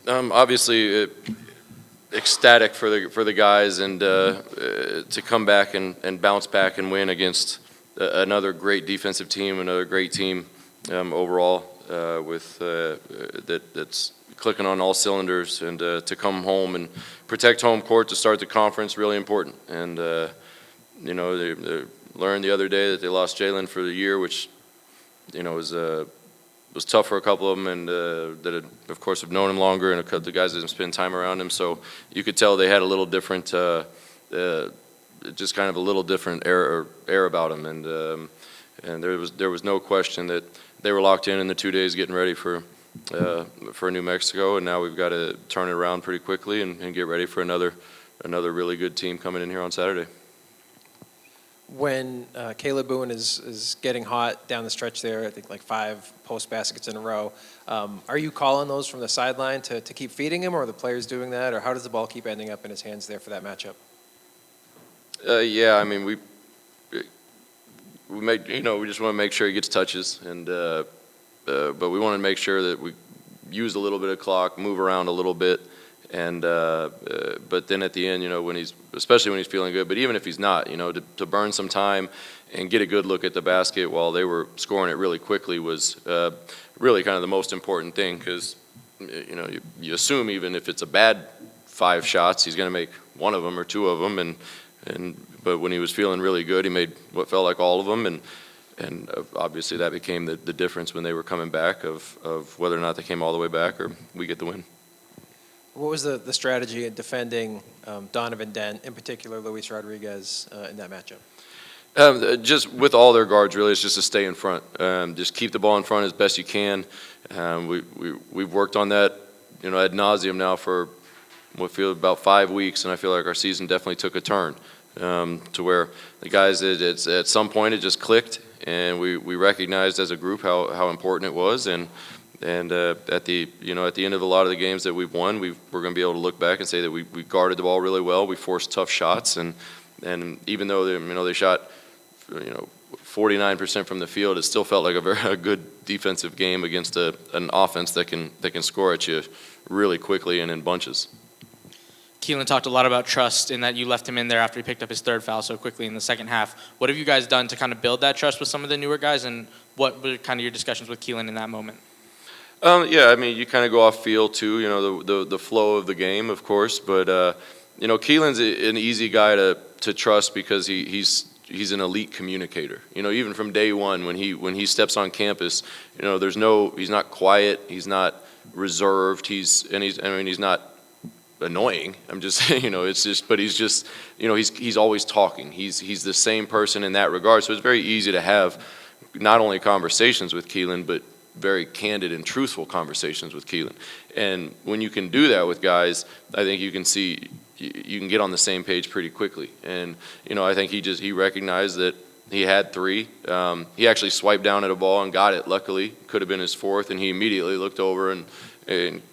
Obviously, ecstatic for the guys and to come back and bounce back and win against another great defensive team, another great team overall with that's clicking on all cylinders, and to come home and protect home court to start the conference, really important. And they learned the other day that they lost Jalen for the year, which was tough for a couple of them, and that had, of course, have known him longer, and a couple of the guys didn't spend time around him. So you could tell they had a little different, just kind of a little different air about them, and there was no question that they were locked in the 2 days getting ready for New Mexico, and now we've got to turn it around pretty quickly and get ready for another really good team coming in here on Saturday. When Kalib Boone is getting hot down the stretch there, I think like 5 post baskets in a row, are you calling those from the sideline to keep feeding him, or are the players doing that, or how does the ball keep ending up in his hands there for that matchup? Yeah, I mean, we just want to make sure he gets touches, and but we want to make sure that we use a little bit of clock, move around a little bit, and but then at the end, especially when he's feeling good, but even if he's not, to burn some time and get a good look at the basket while they were scoring it really quickly was really kind of the most important thing, because you assume even if it's a bad 5 shots, he's going to make one of them or 2 of them, but when he was feeling really good, he made what felt like all of them, and obviously that became the difference when they were coming back of whether or not they came all the way back or we get the win. What was the strategy in defending Donovan Dent, in particular Luis Rodriguez, in that matchup? Just with all their guards, really, it's just to stay in front. Just keep the ball in front as best you can. We've worked on that, ad nauseum now for what feels about 5 weeks, and I feel like our season definitely took a turn to where the guys, at some point it just clicked, and we recognized as a group how important it was, and at the end of a lot of the games that we've won, we're going to be able to look back and say that we guarded the ball really well. We forced tough shots, and even though they shot 49% from the field, it still felt like a good defensive game against an offense that can score at you really quickly and in bunches. Keylan talked a lot about trust in that you left him in there after he picked up his 3rd foul so quickly in the second half. What have you guys done to kind of build that trust with some of the newer guys, and what were kind of your discussions with Keylan in that moment? Yeah, I mean, you kind of go off feel too, the flow of the game, of course. But Keylan's an easy guy to trust because he's an elite communicator. Even from day one when he steps on campus, he's not quiet, he's not reserved, he's not annoying. I'm just saying, but he's always talking. He's the same person in that regard. So it's very easy to have not only conversations with Keylan, but very candid and truthful conversations with Keylan. And when you can do that with guys, I think you can get on the same page pretty quickly. And I think he recognized that he had 3. He actually swiped down at a ball and got it. Luckily, could have been his 4th, and he immediately looked over and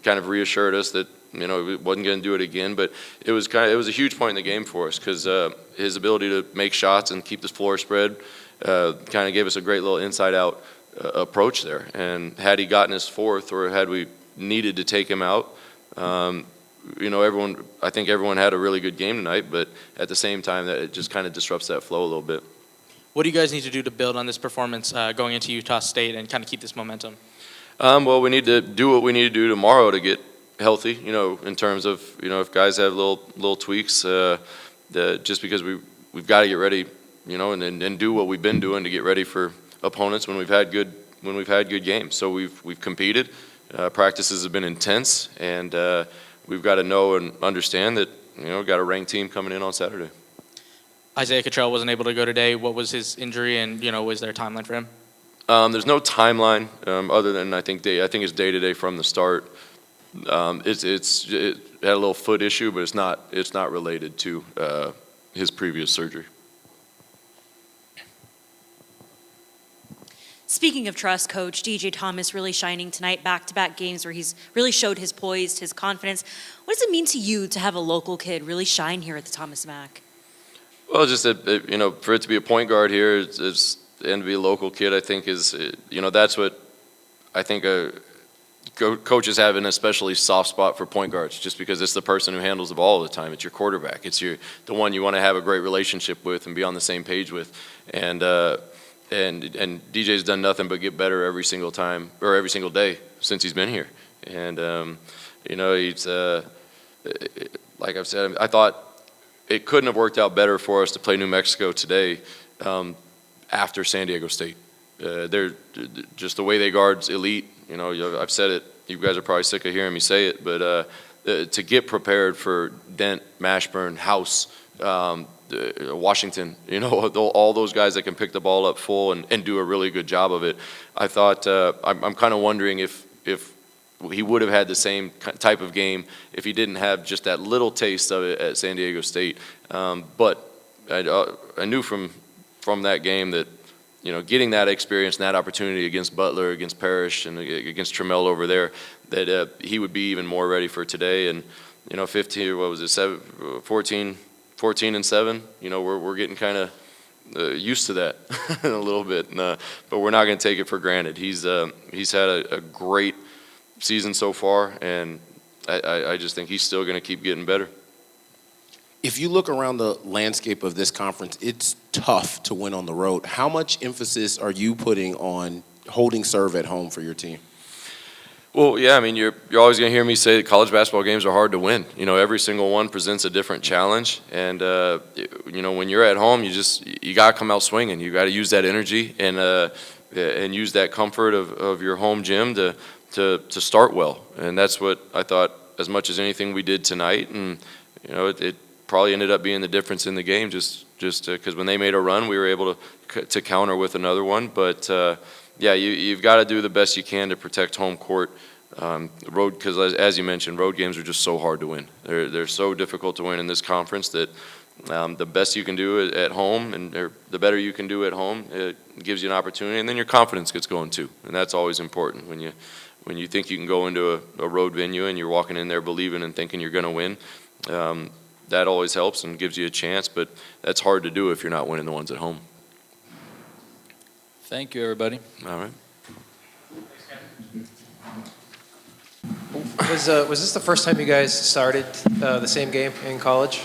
kind of reassured us that he wasn't going to do it again. But it was a huge point in the game for us, because his ability to make shots and keep the floor spread kind of gave us a great little inside out approach there. And had he gotten his 4th, or had we needed to take him out, I think everyone had a really good game tonight, but at the same time that it just kind of disrupts that flow a little bit. What do you guys need to do to build on this performance going into Utah State and kind of keep this momentum? Well, we need to do what we need to do tomorrow to get healthy, in terms of, if guys have little tweaks, just because we've got to get ready, and do what we've been doing to get ready for opponents when we've had good games. So we've competed. Practices have been intense, and we've got to know and understand that we've got a ranked team coming in on Saturday. Isaiah Cottrell wasn't able to go today. What was his injury, and was there a timeline for him? There's no timeline other than I think it's day to day from the start. It had a little foot issue, but it's not related to his previous surgery. Speaking of trust, Coach, DJ Thomas really shining tonight, back-to-back games where he's really showed his poise, his confidence. What does it mean to you to have a local kid really shine here at the Thomas Mack? Well, just that, for it to be a point guard here, and to be a local kid, I think is, that's what I think coaches have an especially soft spot for point guards, just because it's the person who handles the ball all the time. It's your quarterback. It's the one you want to have a great relationship with and be on the same page with. And DJ's done nothing but get better every single time, or every single day since he's been here. And he's like I've said, I thought it couldn't have worked out better for us to play New Mexico today after San Diego State. They're just the way they guard's elite. I've said it. You guys are probably sick of hearing me say it, but to get prepared for Dent, Mashburn, House, Washington, all those guys that can pick the ball up full and do a really good job of it. I thought I'm kind of wondering if he would have had the same type of game if he didn't have just that little taste of it at San Diego State. But I knew from that game that getting that experience and that opportunity against Butler, against Parrish, and against Trammell over there, that he would be even more ready for today. And 14 and 7. We're getting kind of used to that a little bit, but we're not going to take it for granted. He's had a great season so far, and I just think he's still going to keep getting better. If you look around the landscape of this conference, it's tough to win on the road. How much emphasis are you putting on holding serve at home for your team? Well, yeah, I mean, you're always going to hear me say that college basketball games are hard to win. Every single one presents a different challenge, and when you're at home, you got to come out swinging. You got to use that energy and use that comfort of your home gym to start well, and that's what I thought as much as anything we did tonight, and it probably ended up being the difference in the game, just because when they made a run, we were able to counter with another one. But yeah, you've got to do the best you can to protect home court. Road, because as you mentioned, road games are just so hard to win. They're so difficult to win in this conference that the best you can do at home, and the better you can do at home, it gives you an opportunity, and then your confidence gets going too, and that's always important when you think you can go into a road venue and you're walking in there believing and thinking you're going to win. That always helps and gives you a chance, but that's hard to do if you're not winning the ones at home. Thank you, everybody. All right. Was this the first time you guys started the same game in college?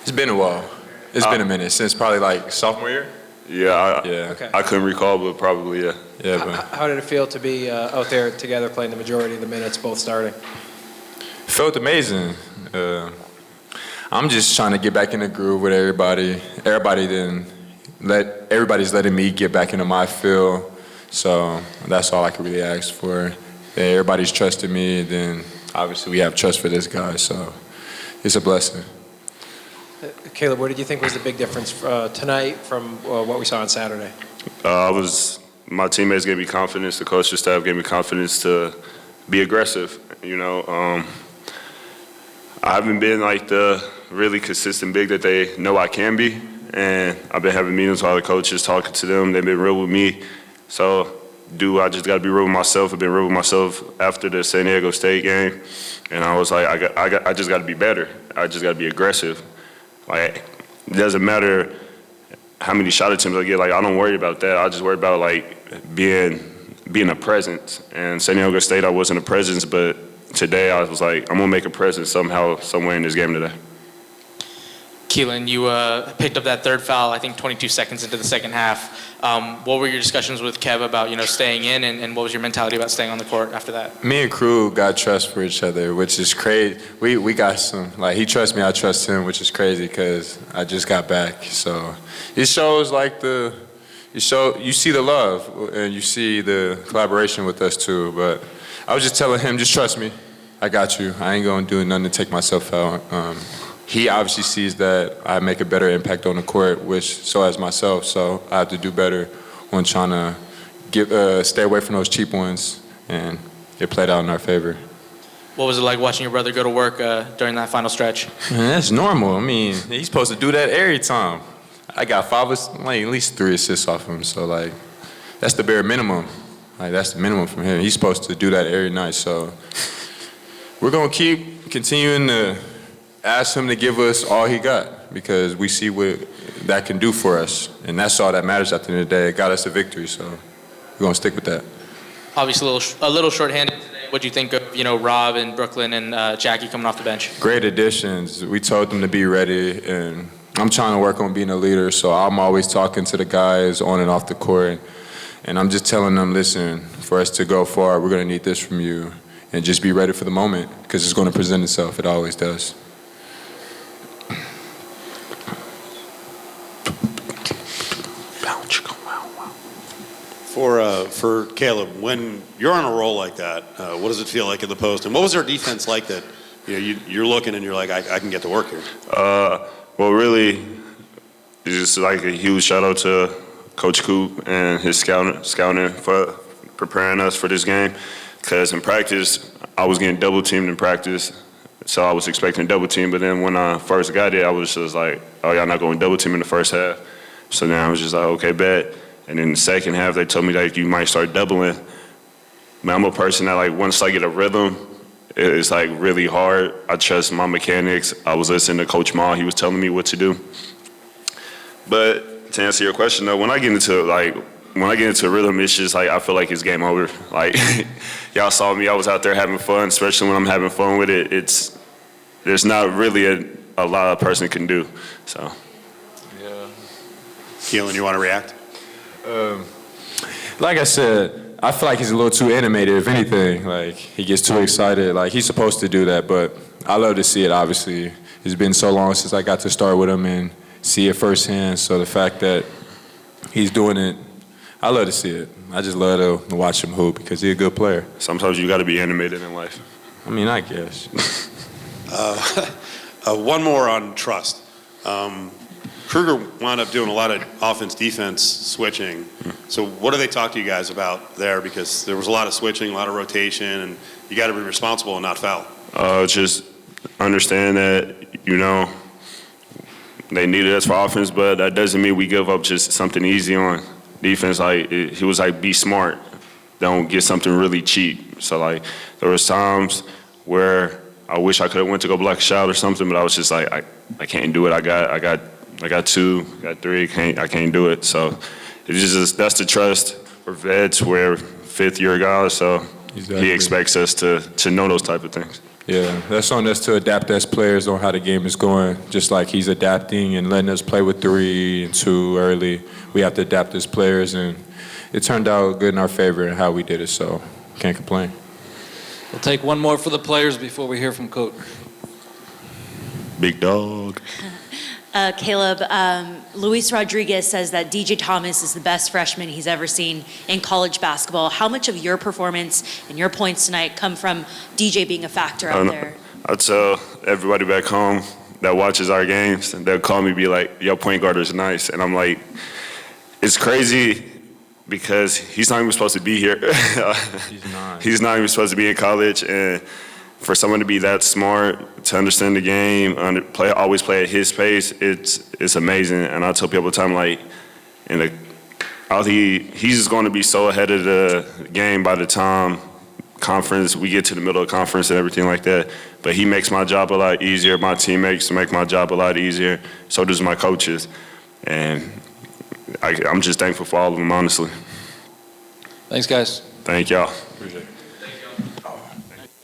It's been a while. It's been a minute since probably like sophomore year. Yeah, Okay. I couldn't recall, but probably, yeah. Yeah, but How did it feel to be out there together playing the majority of the minutes, both starting? felt amazing. I'm just trying to get back in the groove with everybody. Everybody's letting me get back into my field. So that's all I could really ask for. Everybody's trusting me, then obviously we have trust for this guy, so it's a blessing. Kalib, what did you think was the big difference tonight from what we saw on Saturday? My teammates gave me confidence. The coaching staff gave me confidence to be aggressive. I haven't been like the really consistent big that they know I can be, and I've been having meetings with all the coaches, talking to them. They've been real with me. So I just got to be real with myself. I've been real with myself after the San Diego State game, and I was like, I just got to be better. I just got to be aggressive. Like, it doesn't matter how many shot attempts I get. Like, I don't worry about that. I just worry about like being a presence. And San Diego State, I wasn't a presence, but today I was like, I'm gonna make a presence somehow, somewhere in this game today. Keylan, you picked up that third foul, I think 22 seconds into the second half. What were your discussions with Kev about, staying in, and what was your mentality about staying on the court after that? Me and Kruger got trust for each other, which is crazy. We got some, like, he trusts me, I trust him, which is crazy because I just got back. So it shows like you see the love and you see the collaboration with us too. But I was just telling him, just trust me, I got you. I ain't gonna do nothing to take myself out. He obviously sees that I make a better impact on the court, which so has myself. So I have to do better when trying to stay away from those cheap ones, and it played out in our favor. What was it like watching your brother go to work during that final stretch? Man, that's normal. I mean, he's supposed to do that every time. I got at least 3 assists off him. So like, that's the bare minimum. Like, that's the minimum from him. He's supposed to do that every night. So we're gonna keep continuing to ask him to give us all he got, because we see what that can do for us, and that's all that matters at the end of the day. It got us a victory, so we're gonna stick with that. Obviously a little shorthanded today. What do you think of, Rob and Brooklyn and Jackie coming off the bench? Great additions. We told them to be ready, and I'm trying to work on being a leader, so I'm always talking to the guys on and off the court, and I'm just telling them, listen, for us to go far, we're going to need this from you, and just be ready for the moment, because it's going to present itself. It always does. For Kalib, when you're on a roll like that, what does it feel like in the post? And what was our defense like that you're looking and you're like, I can get to work here? Well, really, it's just like a huge shout out to Coach Coop and his scouting for preparing us for this game. Because in practice, I was getting double teamed in practice, so I was expecting double team. But then when I first got it, I was just like, oh, y'all not going double team in the first half. So then I was just like, okay, bet. And in the second half, they told me that you might start doubling. But I'm a person that, like, once I get a rhythm, it's, like, really hard. I trust my mechanics. I was listening to Coach Ma. He was telling me what to do. But to answer your question, though, when I get into a rhythm, it's just, like, I feel like it's game over. Like, y'all saw me. I was out there having fun, especially when I'm having fun with it. There's not really a lot a person can do. So. Yeah. Keylan, you want to react? Like I said, I feel like he's a little too animated, if anything. Like, he gets too excited. Like, he's supposed to do that, but I love to see it, obviously. It's been so long since I got to start with him and see it firsthand, so the fact that he's doing it, I love to see it. I just love to watch him hoop because he's a good player. Sometimes you got to be animated in life. I mean, I guess. One more on trust. Kruger wound up doing a lot of offense-defense switching. So what do they talk to you guys about there? Because there was a lot of switching, a lot of rotation, and you got to be responsible and not foul. Just understand that, they needed us for offense, but that doesn't mean we give up just something easy on defense. Like, he was like, be smart. Don't get something really cheap. So, like, there was times where I wish I could have went to go block a shot or something, but I was just like, I can't do it. I got two, got three, I can't do it. So it's just that's the trust. We're vets, we're fifth-year guys, so exactly. He expects us to know those type of things. Yeah, that's on us to adapt as players on how the game is going. Just like he's adapting and letting us play with 3 and 2 early, we have to adapt as players, and it turned out good in our favor in how we did it, so can't complain. We'll take one more for the players before we hear from Coach. Big dog. Kalib, Luis Rodriguez says that DJ Thomas is the best freshman he's ever seen in college basketball. How much of your performance and your points tonight come from DJ being a factor out there? I tell everybody back home that watches our games, and they'll call me, be like, your point guard is nice. And I'm like, it's crazy because he's not even supposed to be here. He's not. He's not even supposed to be in college. And for someone to be that smart, to understand the game, always play at his pace, it's amazing. And I tell people all the time, like, he's going to be so ahead of the game by the time we get to the middle of conference and everything like that. But he makes my job a lot easier. My teammates make my job a lot easier. So does my coaches. And I'm just thankful for all of them, honestly. Thanks, guys. Thank y'all. Appreciate it.